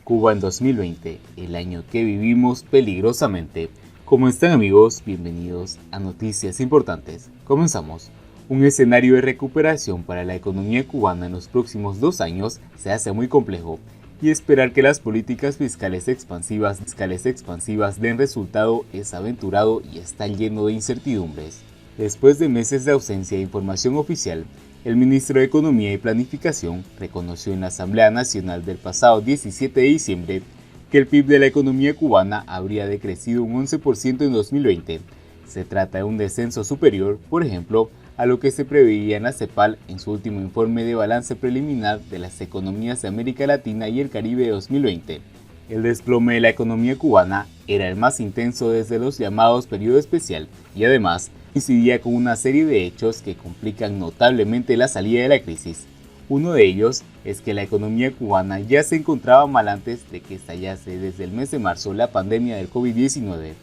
Cuba en 2020, el año que vivimos peligrosamente. ¿Cómo están, amigos? Bienvenidos a Noticias Importantes. Comenzamos. Un escenario de recuperación para la economía cubana en los próximos 2 años se hace muy complejo, y esperar que las políticas fiscales expansivas den resultado es aventurado y está lleno de incertidumbres. Después de meses de ausencia de información oficial, el ministro de Economía y Planificación reconoció en la Asamblea Nacional del pasado 17 de diciembre que el PIB de la economía cubana habría decrecido un 11% en 2020. Se trata de un descenso superior, por ejemplo, a lo que se preveía en la CEPAL en su último informe de balance preliminar de las economías de América Latina y el Caribe de 2020. El desplome de la economía cubana era el más intenso desde los llamados periodo especial y además coincidía con una serie de hechos que complican notablemente la salida de la crisis. Uno de ellos es que la economía cubana ya se encontraba mal antes de que estallase desde el mes de marzo la pandemia del COVID-19.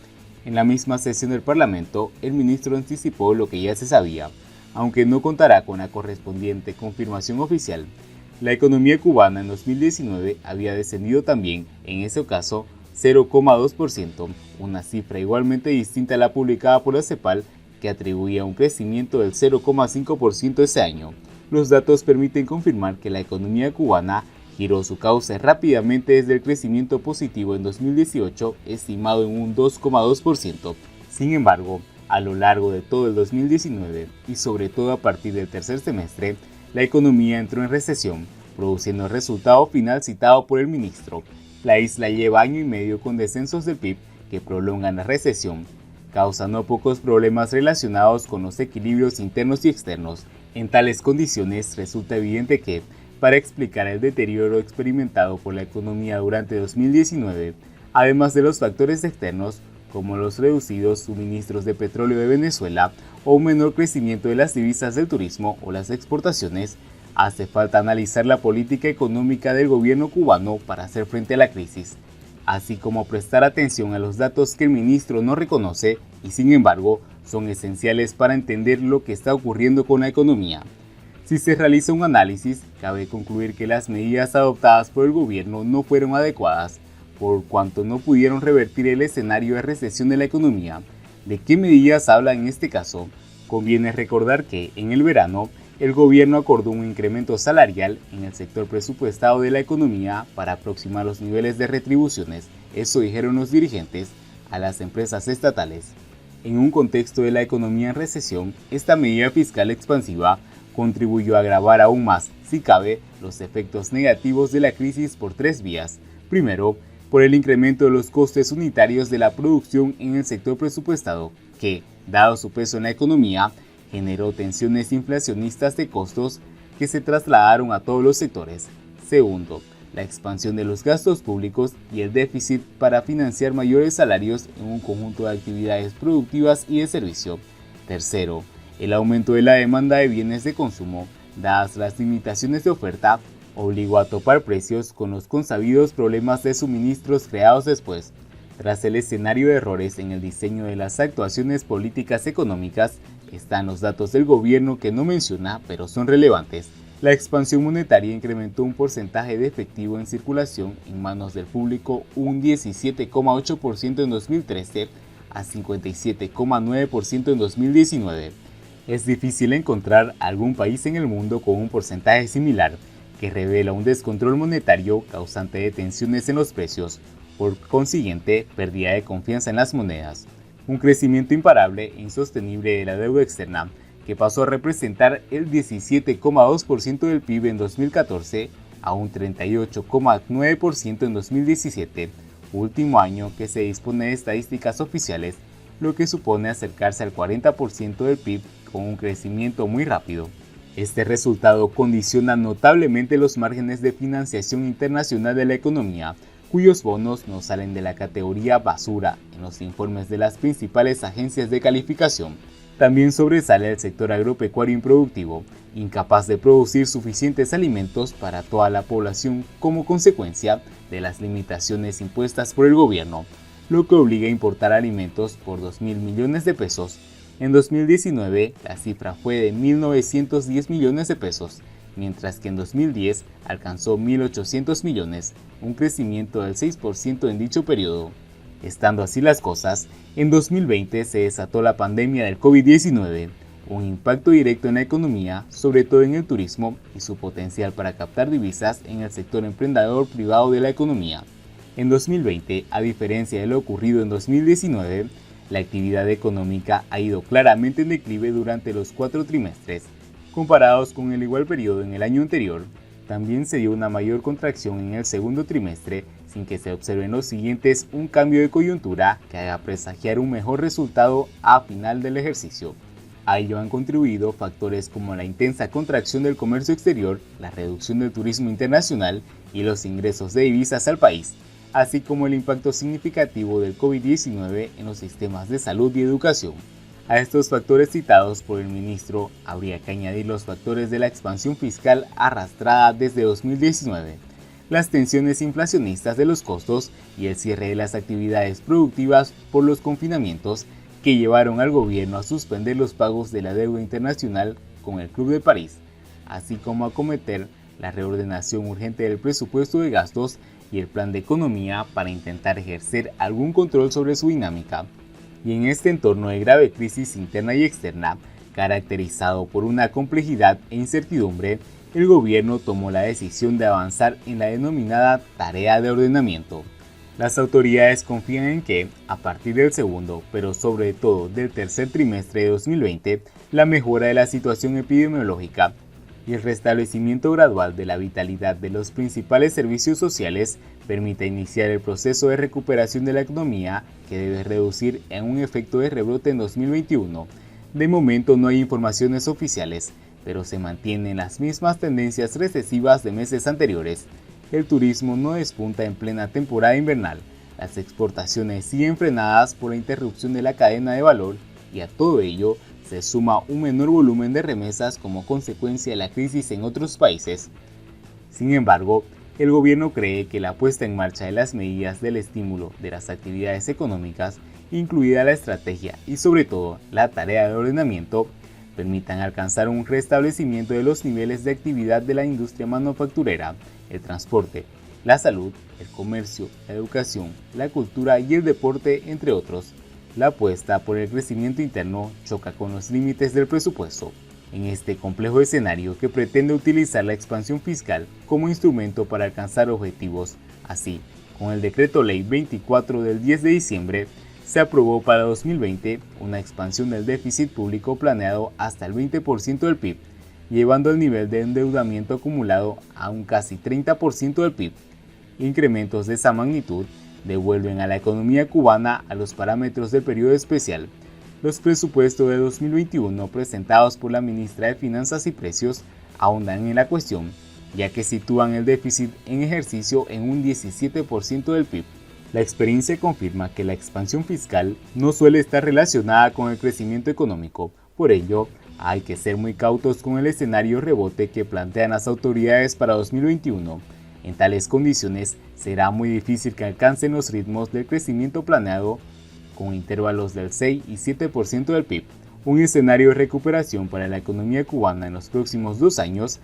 En la misma sesión del Parlamento, el ministro anticipó lo que ya se sabía, aunque no contará con la correspondiente confirmación oficial. La economía cubana en 2019 había descendido también, en ese caso, 0,2%, una cifra igualmente distinta a la publicada por la CEPAL, que atribuía un crecimiento del 0,5% ese año. Los datos permiten confirmar que la economía cubana giró su cauce rápidamente desde el crecimiento positivo en 2018, estimado en un 2,2%. Sin embargo, a lo largo de todo el 2019 y sobre todo a partir del tercer semestre, la economía entró en recesión, produciendo el resultado final citado por el ministro. La isla lleva año y medio con descensos del PIB que prolongan la recesión, causa no pocos problemas relacionados con los equilibrios internos y externos. En tales condiciones resulta evidente que, para explicar el deterioro experimentado por la economía durante 2019, además de los factores externos, como los reducidos suministros de petróleo de Venezuela o un menor crecimiento de las divisas del turismo o las exportaciones, hace falta analizar la política económica del gobierno cubano para hacer frente a la crisis, así como prestar atención a los datos que el ministro no reconoce y sin embargo son esenciales para entender lo que está ocurriendo con la economía. Si se realiza un análisis, cabe concluir que las medidas adoptadas por el gobierno no fueron adecuadas, por cuanto no pudieron revertir el escenario de recesión de la economía. ¿De qué medidas habla en este caso? Conviene recordar que, en el verano, el gobierno acordó un incremento salarial en el sector presupuestado de la economía para aproximar los niveles de retribuciones, eso dijeron los dirigentes, a las empresas estatales. En un contexto de la economía en recesión, esta medida fiscal expansiva contribuyó a agravar aún más, si cabe, los efectos negativos de la crisis por 3 vías. Primero, por el incremento de los costes unitarios de la producción en el sector presupuestado, que, dado su peso en la economía, generó tensiones inflacionistas de costos que se trasladaron a todos los sectores. Segundo, la expansión de los gastos públicos y el déficit para financiar mayores salarios en un conjunto de actividades productivas y de servicio. Tercero, el aumento de la demanda de bienes de consumo, dadas las limitaciones de oferta, obligó a topar precios con los consabidos problemas de suministros creados después. Tras el escenario de errores en el diseño de las actuaciones políticas económicas, están los datos del gobierno que no menciona, pero son relevantes. La expansión monetaria incrementó un porcentaje de efectivo en circulación en manos del público un 17,8% en 2013 a 57,9% en 2019. Es difícil encontrar algún país en el mundo con un porcentaje similar, que revela un descontrol monetario causante de tensiones en los precios, por consiguiente, pérdida de confianza en las monedas. Un crecimiento imparable e insostenible de la deuda externa, que pasó a representar el 17,2% del PIB en 2014 a un 38,9% en 2017, último año que se dispone de estadísticas oficiales, lo que supone acercarse al 40% del PIB con un crecimiento muy rápido. Este resultado condiciona notablemente los márgenes de financiación internacional de la economía, cuyos bonos no salen de la categoría basura en los informes de las principales agencias de calificación. También sobresale el sector agropecuario improductivo, incapaz de producir suficientes alimentos para toda la población como consecuencia de las limitaciones impuestas por el gobierno, lo que obliga a importar alimentos por 2.000 millones de pesos. En 2019, la cifra fue de 1.910 millones de pesos, mientras que en 2010 alcanzó 1.800 millones, un crecimiento del 6% en dicho periodo. Estando así las cosas, en 2020 se desató la pandemia del COVID-19, un impacto directo en la economía, sobre todo en el turismo y su potencial para captar divisas en el sector emprendedor privado de la economía. En 2020, a diferencia de lo ocurrido en 2019, la actividad económica ha ido claramente en declive durante los 4 trimestres, comparados con el igual periodo en el año anterior. También se dio una mayor contracción en el segundo trimestre, sin que se observen los siguientes un cambio de coyuntura que haga presagiar un mejor resultado a final del ejercicio. A ello han contribuido factores como la intensa contracción del comercio exterior, la reducción del turismo internacional y los ingresos de divisas al país, así como el impacto significativo del COVID-19 en los sistemas de salud y educación. A estos factores citados por el ministro habría que añadir los factores de la expansión fiscal arrastrada desde 2019, las tensiones inflacionistas de los costos y el cierre de las actividades productivas por los confinamientos que llevaron al gobierno a suspender los pagos de la deuda internacional con el Club de París, así como a acometer la reordenación urgente del presupuesto de gastos y el plan de economía para intentar ejercer algún control sobre su dinámica. Y en este entorno de grave crisis interna y externa, caracterizado por una complejidad e incertidumbre, el gobierno tomó la decisión de avanzar en la denominada tarea de ordenamiento. Las autoridades confían en que, a partir del segundo, pero sobre todo del tercer trimestre de 2020, la mejora de la situación epidemiológica y el restablecimiento gradual de la vitalidad de los principales servicios sociales permita iniciar el proceso de recuperación de la economía que debe reducir en un efecto de rebrote en 2021. De momento no hay informaciones oficiales, pero se mantienen las mismas tendencias recesivas de meses anteriores. El turismo no despunta en plena temporada invernal, las exportaciones siguen frenadas por la interrupción de la cadena de valor y a todo ello se suma un menor volumen de remesas como consecuencia de la crisis en otros países. Sin embargo, el gobierno cree que la puesta en marcha de las medidas del estímulo de las actividades económicas, incluida la estrategia y sobre todo la tarea de ordenamiento, permitan alcanzar un restablecimiento de los niveles de actividad de la industria manufacturera, el transporte, la salud, el comercio, la educación, la cultura y el deporte, entre otros. La apuesta por el crecimiento interno choca con los límites del presupuesto. En este complejo escenario que pretende utilizar la expansión fiscal como instrumento para alcanzar objetivos, así, con el Decreto Ley 24 del 10 de diciembre, se aprobó para 2020 una expansión del déficit público planeado hasta el 20% del PIB, llevando el nivel de endeudamiento acumulado a un casi 30% del PIB. Incrementos de esa magnitud devuelven a la economía cubana a los parámetros del periodo especial. Los presupuestos de 2021 presentados por la ministra de Finanzas y Precios ahondan en la cuestión, ya que sitúan el déficit en ejercicio en un 17% del PIB. La experiencia confirma que la expansión fiscal no suele estar relacionada con el crecimiento económico, por ello, hay que ser muy cautos con el escenario rebote que plantean las autoridades para 2021. En tales condiciones, será muy difícil que alcancen los ritmos del crecimiento planeado con intervalos del 6 y 7% del PIB. Un escenario de recuperación para la economía cubana en los próximos 2 años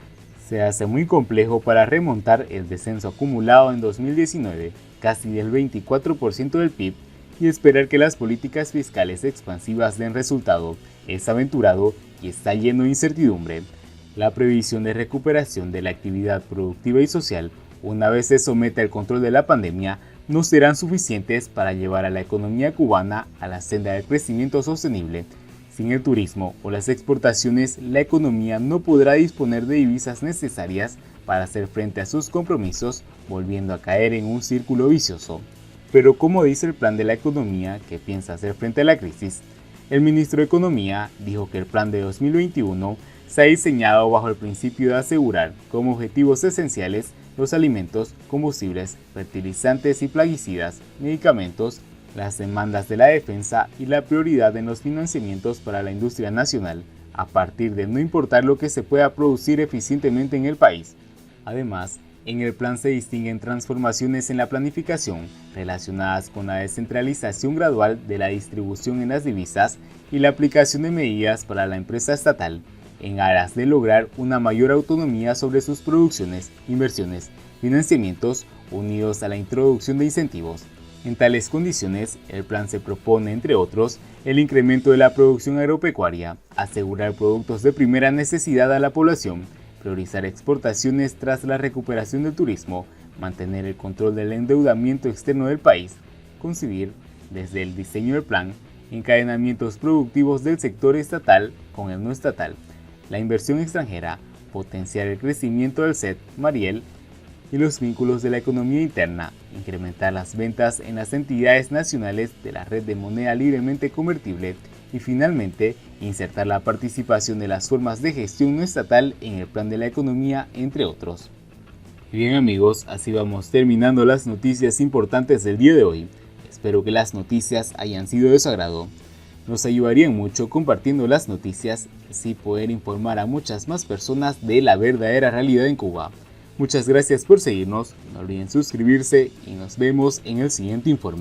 se hace muy complejo para remontar el descenso acumulado en 2019, casi del 24% del PIB, y esperar que las políticas fiscales expansivas den resultado. Es aventurado y está lleno de incertidumbre. La previsión de recuperación de la actividad productiva y social, una vez se somete al control de la pandemia, no serán suficientes para llevar a la economía cubana a la senda del crecimiento sostenible. Sin el turismo o las exportaciones, la economía no podrá disponer de divisas necesarias para hacer frente a sus compromisos, volviendo a caer en un círculo vicioso. Pero como dice el plan de la economía que piensa hacer frente a la crisis, el ministro de Economía dijo que el plan de 2021 se ha diseñado bajo el principio de asegurar como objetivos esenciales los alimentos, combustibles, fertilizantes y plaguicidas, medicamentos, las demandas de la defensa y la prioridad en los financiamientos para la industria nacional, a partir de no importar lo que se pueda producir eficientemente en el país. Además, en el plan se distinguen transformaciones en la planificación relacionadas con la descentralización gradual de la distribución en las divisas y la aplicación de medidas para la empresa estatal. en aras de lograr una mayor autonomía sobre sus producciones, inversiones, financiamientos, unidos a la introducción de incentivos. En tales condiciones, el plan se propone, entre otros, el incremento de la producción agropecuaria, asegurar productos de primera necesidad a la población, priorizar exportaciones tras la recuperación del turismo, mantener el control del endeudamiento externo del país, concebir, desde el diseño del plan, encadenamientos productivos del sector estatal con el no estatal, la inversión extranjera, potenciar el crecimiento del SET, Mariel, y los vínculos de la economía interna, incrementar las ventas en las entidades nacionales de la red de moneda libremente convertible y finalmente insertar la participación de las formas de gestión no estatal en el plan de la economía, entre otros. Y bien amigos, así vamos terminando las noticias importantes del día de hoy. Espero que las noticias hayan sido de su agrado. Nos ayudarían mucho compartiendo las noticias y así poder informar a muchas más personas de la verdadera realidad en Cuba. Muchas gracias por seguirnos, no olviden suscribirse y nos vemos en el siguiente informe.